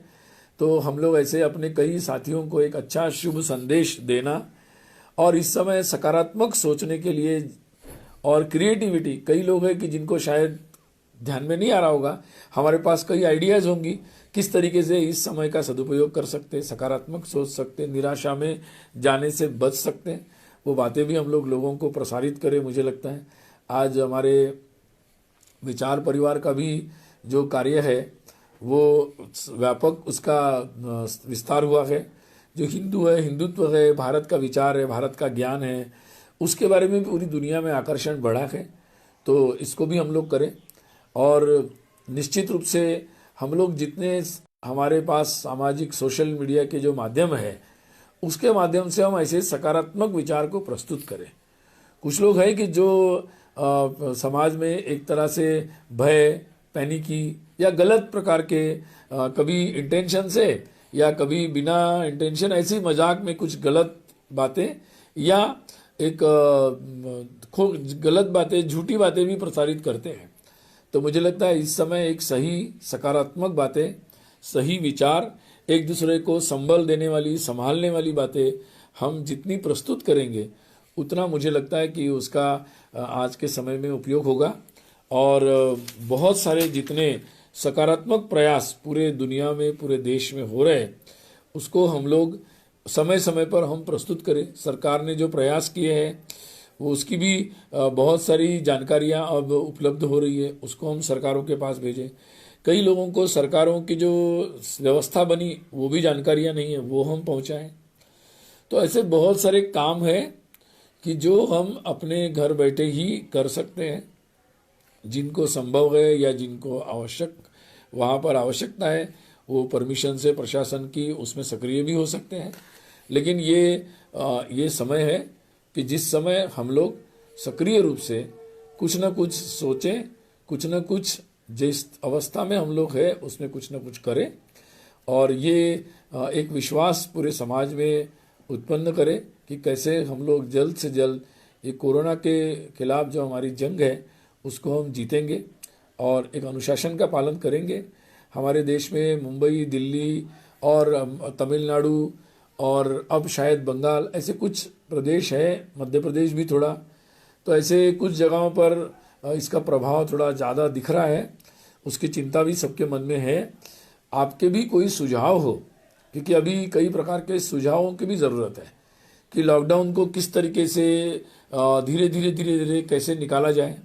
तो हम लोग ऐसे अपने कई साथियों को एक अच्छा शुभ संदेश देना और इस समय सकारात्मक सोचने के लिए और क्रिएटिविटी, कई लोग हैं कि जिनको शायद ध्यान में नहीं आ रहा होगा, हमारे पास कई आइडियाज़ होंगी किस तरीके से इस समय का सदुपयोग कर सकते, सकारात्मक सोच सकते, निराशा में जाने से बच सकते हैं। वो बातें भी हम लोग लोगों को प्रसारित करें। मुझे लगता है आज हमारे विचार परिवार का भी जो कार्य है वो व्यापक उसका विस्तार हुआ है। जो हिंदू है, हिंदुत्व है, भारत का विचार है, भारत का ज्ञान है, उसके बारे में पूरी दुनिया में आकर्षण बढ़ा है। तो इसको भी हम लोग करें और निश्चित रूप से हम लोग जितने हमारे पास सामाजिक सोशल मीडिया के जो माध्यम है उसके माध्यम से हम ऐसे सकारात्मक विचार को प्रस्तुत करें। कुछ लोग हैं कि जो समाज में एक तरह से भय, पैनिकी या गलत प्रकार के कभी इंटेंशन से या कभी बिना इंटेंशन ऐसी मजाक में कुछ गलत बातें या एक गलत बातें, झूठी बातें भी प्रसारित करते हैं। तो मुझे लगता है इस समय एक सही सकारात्मक बातें, सही विचार, एक दूसरे को संबल देने वाली, संभालने वाली बातें हम जितनी प्रस्तुत करेंगे उतना मुझे लगता है कि उसका आज के समय में उपयोग होगा और बहुत सारे जितने सकारात्मक प्रयास पूरे दुनिया में, पूरे देश में हो रहे हैं उसको हम लोग समय समय पर हम प्रस्तुत करें। सरकार ने जो प्रयास किए हैं वो उसकी भी बहुत सारी जानकारियां अब उपलब्ध हो रही है, उसको हम सरकारों के पास भेजें। कई लोगों को सरकारों की जो व्यवस्था बनी वो भी जानकारियां नहीं है, वो हम पहुंचाएं। तो ऐसे बहुत सारे काम हैं कि जो हम अपने घर बैठे ही कर सकते हैं। जिनको संभव है या जिनको आवश्यक वहाँ पर आवश्यकता है वो परमिशन से प्रशासन की उसमें सक्रिय भी हो सकते हैं। लेकिन ये समय है कि जिस समय हम लोग सक्रिय रूप से कुछ न कुछ सोचें, कुछ न कुछ जिस अवस्था में हम लोग हैं उसमें कुछ न कुछ करें, और ये एक विश्वास पूरे समाज में उत्पन्न करें कि कैसे हम लोग जल्द से जल्द ये कोरोना के खिलाफ जो हमारी जंग है उसको हम जीतेंगे और एक अनुशासन का पालन करेंगे। हमारे देश में मुंबई, दिल्ली और तमिलनाडु और अब शायद बंगाल, ऐसे कुछ प्रदेश हैं, मध्य प्रदेश भी थोड़ा, तो ऐसे कुछ जगहों पर इसका प्रभाव थोड़ा ज़्यादा दिख रहा है। उसकी चिंता भी सबके मन में है। आपके भी कोई सुझाव हो, क्योंकि अभी कई प्रकार के सुझावों की भी ज़रूरत है कि लॉकडाउन को किस तरीके से धीरे धीरे कैसे निकाला जाए।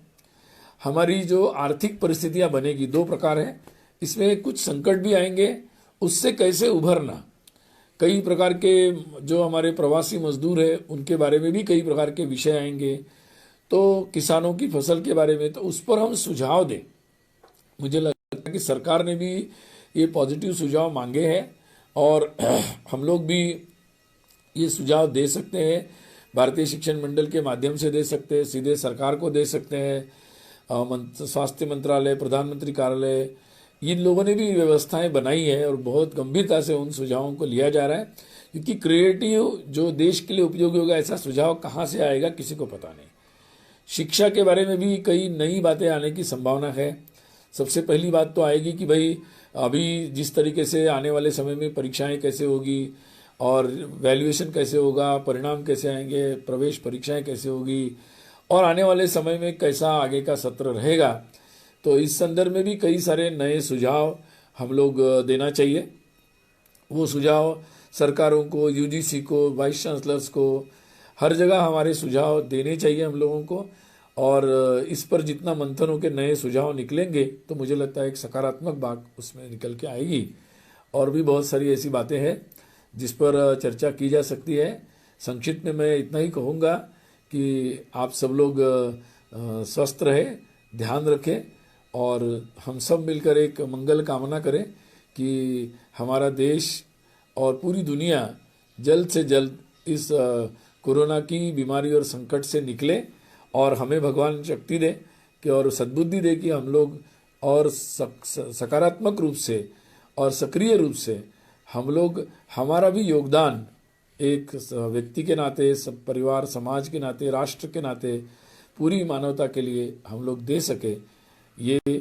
हमारी जो आर्थिक परिस्थितियां बनेगी दो प्रकार है, इसमें कुछ संकट भी आएंगे, उससे कैसे उभरना। कई प्रकार के जो हमारे प्रवासी मजदूर हैं उनके बारे में भी कई प्रकार के विषय आएंगे, तो किसानों की फसल के बारे में, तो उस पर हम सुझाव दें। मुझे लगता है कि सरकार ने भी ये पॉजिटिव सुझाव मांगे हैं और हम लोग भी ये सुझाव दे सकते हैं। भारतीय शिक्षण मंडल के माध्यम से दे सकते हैं, सीधे सरकार को दे सकते हैं। स्वास्थ्य मंत्रालय, प्रधानमंत्री कार्यालय, इन लोगों ने भी व्यवस्थाएं बनाई है और बहुत गंभीरता से उन सुझावों को लिया जा रहा है, क्योंकि क्रिएटिव जो देश के लिए उपयोगी होगा ऐसा सुझाव कहाँ से आएगा किसी को पता नहीं। शिक्षा के बारे में भी कई नई बातें आने की संभावना है। सबसे पहली बात तो आएगी कि भाई अभी जिस तरीके से आने वाले समय में परीक्षाएं कैसे होगी और वैल्यूएशन कैसे होगा, परिणाम कैसे आएंगे, प्रवेश परीक्षाएं कैसे होगी और आने वाले समय में कैसा आगे का सत्र रहेगा, तो इस संदर्भ में भी कई सारे नए सुझाव हम लोग देना चाहिए। वो सुझाव सरकारों को, यूजीसी को, वाइस चांसलर्स को, हर जगह हमारे सुझाव देने चाहिए हम लोगों को। और इस पर जितना मंथन हो के नए सुझाव निकलेंगे तो मुझे लगता है एक सकारात्मक बात उसमें निकल के आएगी। और भी बहुत सारी ऐसी बातें हैं जिस पर चर्चा की जा सकती है। संक्षिप्त में मैं इतना ही कहूँगा कि आप सब लोग स्वस्थ रहें, ध्यान रखें और हम सब मिलकर एक मंगल कामना करें कि हमारा देश और पूरी दुनिया जल्द से जल्द इस कोरोना की बीमारी और संकट से निकले और हमें भगवान शक्ति दे कि और सद्बुद्धि दे कि हम लोग और सकारात्मक रूप से और सक्रिय रूप से हम लोग हमारा भी योगदान एक व्यक्ति के नाते, सब परिवार, समाज के नाते, राष्ट्र के नाते, पूरी मानवता के लिए हम लोग दे सके, ये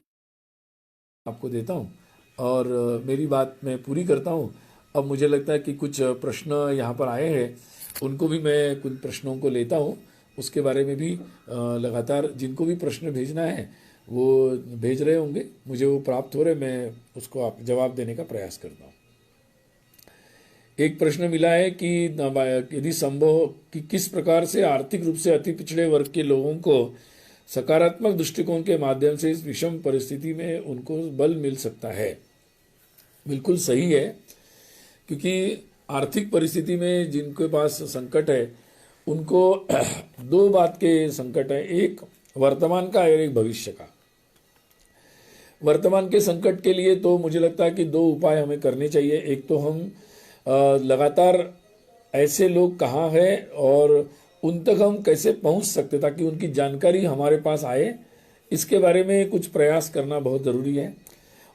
आपको देता हूँ और मेरी बात मैं पूरी करता हूँ। अब मुझे लगता है कि कुछ प्रश्न यहाँ पर आए हैं, उनको भी मैं कुछ प्रश्नों को लेता हूँ। उसके बारे में भी लगातार जिनको भी प्रश्न भेजना है वो भेज रहे होंगे, मुझे वो प्राप्त हो रहे, मैं उसको आप जवाब देने का प्रयास करता हूँ। एक प्रश्न मिला है कि यदि संभव कि किस प्रकार से आर्थिक रूप से अति पिछड़े वर्ग के लोगों को सकारात्मक दृष्टिकोण के माध्यम से इस विषम परिस्थिति में उनको बल मिल सकता है। बिल्कुल सही है, क्योंकि आर्थिक परिस्थिति में जिनके पास संकट है उनको दो बात के संकट है, एक वर्तमान का और एक भविष्य का। वर्तमान के संकट के लिए तो मुझे लगता है कि दो उपाय हमें करने चाहिए। एक तो हम लगातार ऐसे लोग कहाँ हैं और उन तक हम कैसे पहुंच सकते ताकि उनकी जानकारी हमारे पास आए, इसके बारे में कुछ प्रयास करना बहुत ज़रूरी है।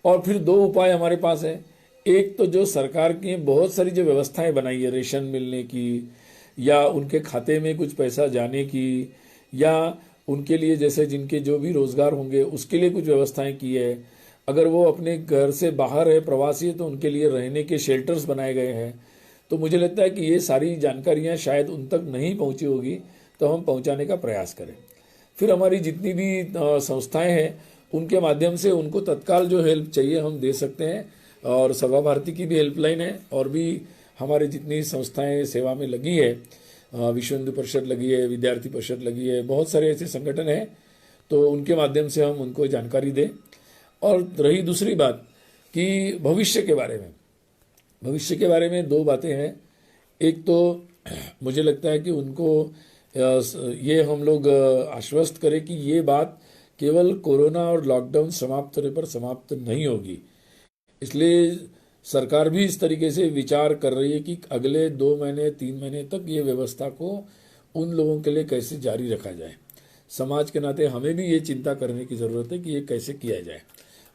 और फिर दो उपाय हमारे पास है। एक तो जो सरकार की बहुत सारी जो व्यवस्थाएं बनाई है, रेशन मिलने की या उनके खाते में कुछ पैसा जाने की, या उनके लिए जैसे जिनके जो भी रोजगार होंगे उसके लिए कुछ व्यवस्थाएं की है। अगर वो अपने घर से बाहर है, प्रवासी है, तो उनके लिए रहने के शेल्टर्स बनाए गए हैं। तो मुझे लगता है कि ये सारी जानकारियां शायद उन तक नहीं पहुंची होगी, तो हम पहुंचाने का प्रयास करें। फिर हमारी जितनी भी संस्थाएं हैं उनके माध्यम से उनको तत्काल जो हेल्प चाहिए हम दे सकते हैं। और सभा भारती की भी हेल्पलाइन है और भी हमारे जितनी संस्थाएं सेवा में लगी है, विश्व हिंदू परिषद लगी है, विद्यार्थी परिषद लगी है, बहुत सारे ऐसे संगठन हैं, तो उनके माध्यम से हम उनको जानकारी दें। और रही दूसरी बात कि भविष्य के बारे में दो बातें हैं। एक तो मुझे लगता है कि उनको ये हम लोग आश्वस्त करें कि ये बात केवल कोरोना और लॉकडाउन समाप्त होने पर समाप्त नहीं होगी। इसलिए सरकार भी इस तरीके से विचार कर रही है कि अगले 2 महीने 3 महीने तक ये व्यवस्था को उन लोगों के लिए कैसे जारी रखा जाए। समाज के नाते हमें भी ये चिंता करने की ज़रूरत है कि ये कैसे किया जाए,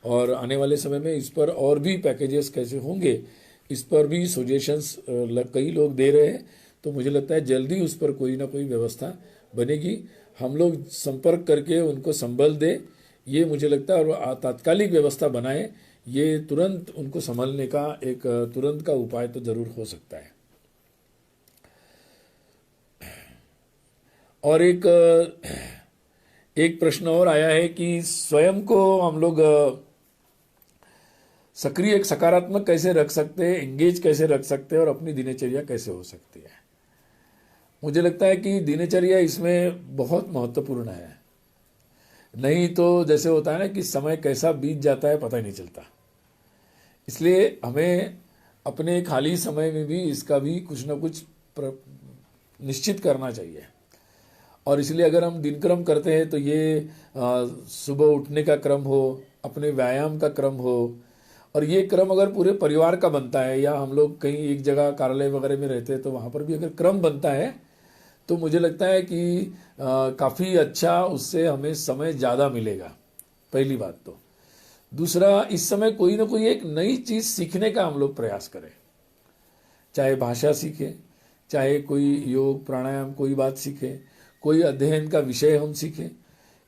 और आने वाले समय में इस पर और भी पैकेजेस कैसे होंगे, इस पर भी सजेशंस कई लोग दे रहे हैं। तो मुझे लगता है जल्दी उस पर कोई ना कोई व्यवस्था बनेगी। हम लोग संपर्क करके उनको संबल दें, ये मुझे लगता है, और तात्कालिक व्यवस्था बनाएं। ये तुरंत उनको संभलने का एक तुरंत का उपाय तो जरूर हो सकता है। और एक प्रश्न और आया है कि स्वयं को हम लोग सक्रिय सकारात्मक कैसे रख सकते हैं, एंगेज कैसे रख सकते हैं, और अपनी दिनचर्या कैसे हो सकती है। मुझे लगता है कि दिनचर्या इसमें बहुत महत्वपूर्ण है। नहीं तो जैसे होता है ना कि समय कैसा बीत जाता है पता ही नहीं चलता। इसलिए हमें अपने खाली समय में भी इसका भी कुछ ना कुछ निश्चित करना चाहिए। और इसलिए अगर हम दिनक्रम करते हैं तो ये सुबह उठने का क्रम हो, अपने व्यायाम का क्रम हो, और ये क्रम अगर पूरे परिवार का बनता है, या हम लोग कहीं एक जगह कार्यालय वगैरह में रहते हैं तो वहाँ पर भी अगर क्रम बनता है तो मुझे लगता है कि काफ़ी अच्छा उससे हमें समय ज़्यादा मिलेगा, पहली बात तो। दूसरा, इस समय कोई ना कोई एक नई चीज़ सीखने का हम लोग प्रयास करें, चाहे भाषा सीखें, चाहे कोई योग प्राणायाम कोई बात सीखें, कोई अध्ययन का विषय हम सीखें,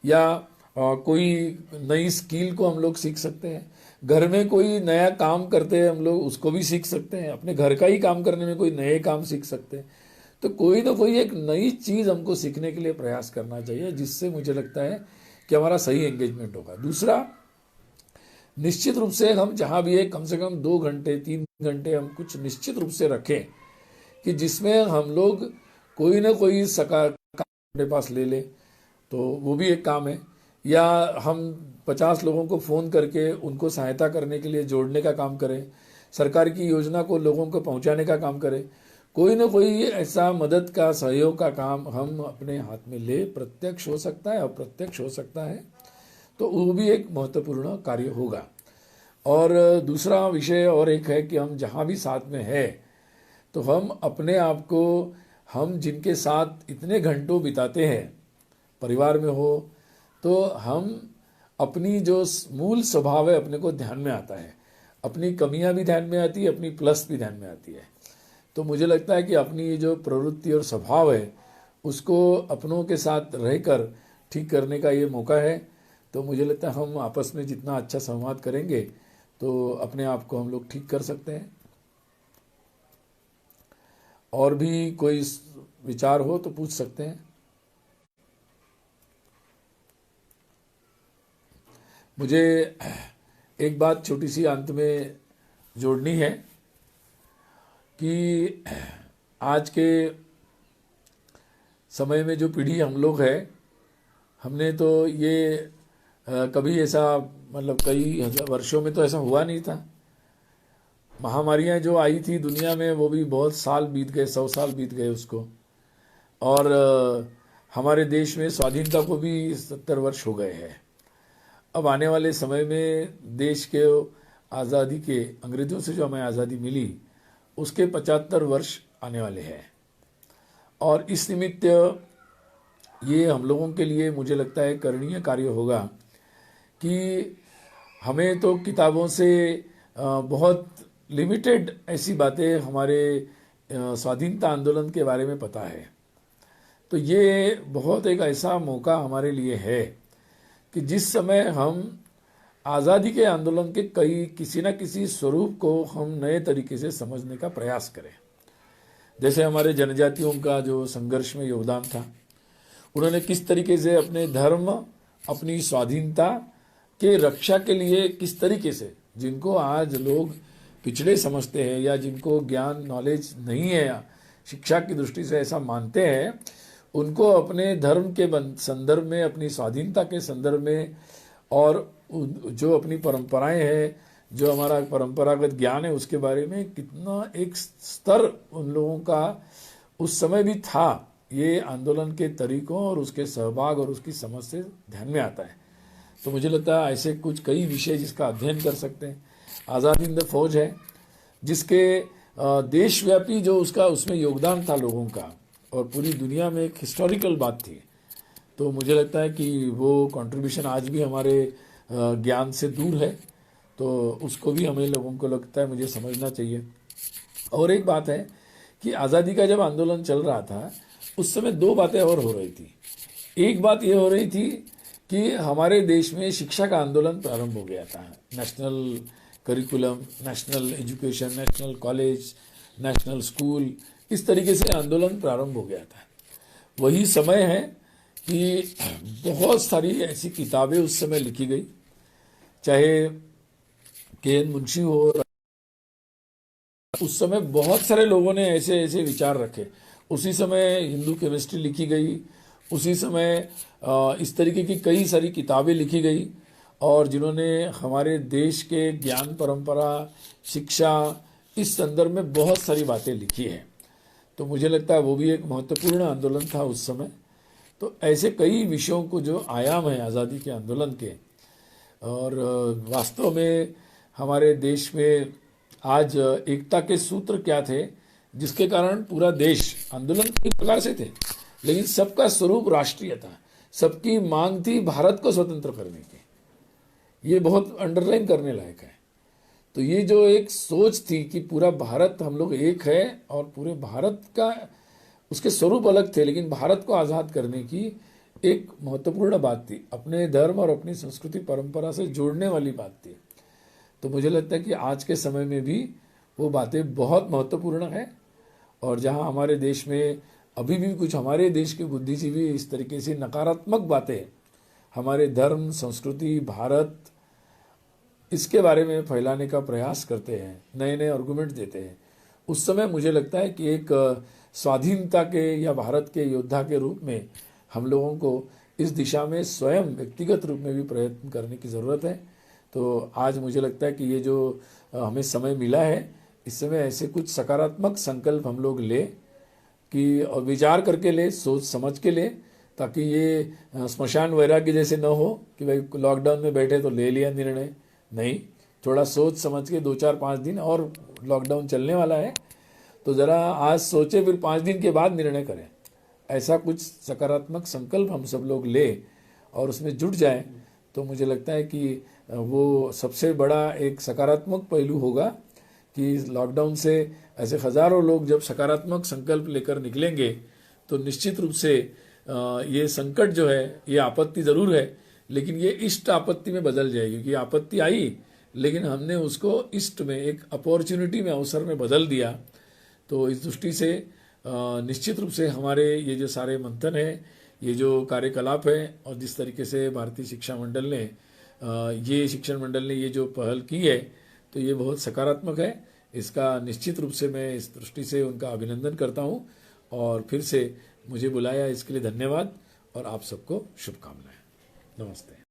या कोई नई स्किल को हम लोग सीख सकते हैं। घर में कोई नया काम करते हैं हम लोग, उसको भी सीख सकते हैं। अपने घर का ही काम करने में कोई नए काम सीख सकते हैं। तो कोई ना कोई एक नई चीज़ हमको सीखने के लिए प्रयास करना चाहिए, जिससे मुझे लगता है कि हमारा सही एंगेजमेंट होगा। दूसरा, निश्चित रूप से हम जहाँ भी है कम से कम 2 घंटे 3 घंटे हम कुछ निश्चित रूप से रखें कि जिसमें हम लोग कोई ना कोई अपने पास ले ले, तो वो भी एक काम है। या हम 50 लोगों को फ़ोन करके उनको सहायता करने के लिए जोड़ने का काम करें, सरकार की योजना को लोगों को पहुंचाने का काम करें। कोई ना कोई ऐसा मदद का, सहयोग का काम हम अपने हाथ में ले, प्रत्यक्ष हो सकता है, अप्रत्यक्ष हो सकता है, तो वो भी एक महत्वपूर्ण कार्य होगा। और दूसरा विषय और एक है कि हम जहाँ भी साथ में है तो हम अपने आप को, हम जिनके साथ इतने घंटों बिताते हैं परिवार में हो, तो हम अपनी जो मूल स्वभाव है अपने को ध्यान में आता है। अपनी कमियां भी ध्यान में आती है, अपनी प्लस भी ध्यान में आती है। तो मुझे लगता है कि अपनी जो प्रवृत्ति और स्वभाव है उसको अपनों के साथ रहकर ठीक करने का ये मौका है। तो मुझे लगता है हम आपस में जितना अच्छा संवाद करेंगे तो अपने आप को हम लोग ठीक कर सकते हैं। और भी कोई विचार हो तो पूछ सकते हैं। मुझे एक बात छोटी सी अंत में जोड़नी है कि आज के समय में जो पीढ़ी हम लोग है, हमने तो ये कभी ऐसा, मतलब कई वर्षों में तो ऐसा हुआ नहीं था। महामारियां जो आई थी दुनिया में, वो भी बहुत साल बीत गए, 100 साल बीत गए उसको। और हमारे देश में स्वाधीनता को भी 70 वर्ष हो गए हैं। अब आने वाले समय में देश के आज़ादी के, अंग्रेज़ों से जो हमें आज़ादी मिली उसके 75 वर्ष आने वाले हैं। और इस निमित्त ये हम लोगों के लिए मुझे लगता है करणीय कार्य होगा कि हमें तो किताबों से बहुत लिमिटेड ऐसी बातें हमारे स्वाधीनता आंदोलन के बारे में पता है। तो ये बहुत एक ऐसा मौका हमारे लिए है कि जिस समय हम आज़ादी के आंदोलन के किसी न किसी स्वरूप को हम नए तरीके से समझने का प्रयास करें। जैसे हमारे जनजातियों का जो संघर्ष में योगदान था, उन्होंने किस तरीके से अपने धर्म, अपनी स्वाधीनता के रक्षा के लिए किस तरीके से, जिनको आज लोग पिछड़े समझते हैं या जिनको ज्ञान नॉलेज नहीं है या शिक्षा की दृष्टि से ऐसा मानते हैं, उनको अपने धर्म के संदर्भ में, अपनी स्वाधीनता के संदर्भ में और जो अपनी परंपराएं हैं, जो हमारा परंपरागत ज्ञान है, उसके बारे में कितना एक स्तर उन लोगों का उस समय भी था, ये आंदोलन के तरीकों और उसके सहभाग और उसकी समझ से ध्यान में आता है। तो मुझे लगता है ऐसे कुछ कई विषय जिसका अध्ययन कर सकते हैं। आज़ाद हिंद फौज है जिसके देशव्यापी जो उसका उसमें योगदान था लोगों का और पूरी दुनिया में एक हिस्टोरिकल बात थी। तो मुझे लगता है कि वो कंट्रीब्यूशन आज भी हमारे ज्ञान से दूर है, तो उसको भी हमें लोगों को लगता है मुझे समझना चाहिए। और एक बात है कि आज़ादी का जब आंदोलन चल रहा था उस समय दो बातें और हो रही थी। एक बात ये हो रही थी कि हमारे देश में शिक्षा का आंदोलन प्रारंभ हो गया था। National curriculum, national education, national college, national school, इस तरीके से आंदोलन प्रारंभ हो गया था। वही समय है कि बहुत सारी ऐसी किताबें उस समय लिखी गई, चाहे के.एन. मुंशी हो, उस समय बहुत सारे लोगों ने ऐसे ऐसे विचार रखे। उसी समय हिंदू केमिस्ट्री लिखी गई, उसी समय इस तरीके की कई सारी किताबें लिखी गई और जिन्होंने हमारे देश के ज्ञान परंपरा, शिक्षा, इस संदर्भ में बहुत सारी बातें लिखी हैं। तो मुझे लगता है वो भी एक महत्वपूर्ण आंदोलन था उस समय। तो ऐसे कई विषयों को जो आयाम है आज़ादी के आंदोलन के, और वास्तव में हमारे देश में आज एकता के सूत्र क्या थे जिसके कारण पूरा देश, आंदोलन एक प्रकार से थे लेकिन सबका स्वरूप राष्ट्रीय था, सबकी मांग थी भारत को स्वतंत्र करने की। ये बहुत अंडरलाइन करने लायक है। तो ये जो एक सोच थी कि पूरा भारत हम लोग एक है और पूरे भारत का, उसके स्वरूप अलग थे लेकिन भारत को आज़ाद करने की एक महत्वपूर्ण बात थी, अपने धर्म और अपनी संस्कृति परंपरा से जोड़ने वाली बात थी। तो मुझे लगता है कि आज के समय में भी वो बातें बहुत महत्वपूर्ण है। और जहां हमारे देश में अभी भी कुछ हमारे देश के बुद्धिजीवी इस तरीके से नकारात्मक बातें हमारे धर्म, संस्कृति, भारत, इसके बारे में फैलाने का प्रयास करते हैं, नए नए आर्गुमेंट देते हैं, उस समय मुझे लगता है कि एक स्वाधीनता के या भारत के योद्धा के रूप में हम लोगों को इस दिशा में स्वयं व्यक्तिगत रूप में भी प्रयत्न करने की ज़रूरत है। तो आज मुझे लगता है कि ये जो हमें समय मिला है, इस समय ऐसे कुछ सकारात्मक संकल्प हम लोग ले कि और विचार करके ले, सोच समझ के ले, ताकि ये स्मशान वैराग्य जैसे न हो कि भाई लॉकडाउन में बैठे तो ले लिया निर्णय। नहीं, थोड़ा सोच समझ के 2-4-5 दिन और लॉकडाउन चलने वाला है, तो ज़रा आज सोचे फिर 5 दिन के बाद निर्णय करें। ऐसा कुछ सकारात्मक संकल्प हम सब लोग ले और उसमें जुट जाएं, तो मुझे लगता है कि वो सबसे बड़ा एक सकारात्मक पहलू होगा कि लॉकडाउन से ऐसे हज़ारों लोग जब सकारात्मक संकल्प लेकर निकलेंगे तो निश्चित रूप से ये संकट जो है, ये आपत्ति ज़रूर है लेकिन ये इष्ट आपत्ति में बदल जाएगी। कि आपत्ति आई लेकिन हमने उसको इष्ट में, एक अपॉर्चुनिटी में, अवसर में बदल दिया। तो इस दृष्टि से निश्चित रूप से हमारे ये जो सारे मंथन है, ये जो कार्यकलाप है और जिस तरीके से भारतीय शिक्षा मंडल ने ये शिक्षण मंडल ने ये जो पहल की है, तो ये बहुत सकारात्मक है। इसका निश्चित रूप से मैं इस दृष्टि से उनका अभिनंदन करता हूँ और फिर से मुझे बुलाया इसके लिए धन्यवाद और आप सबको शुभकामनाएं। नमस्ते।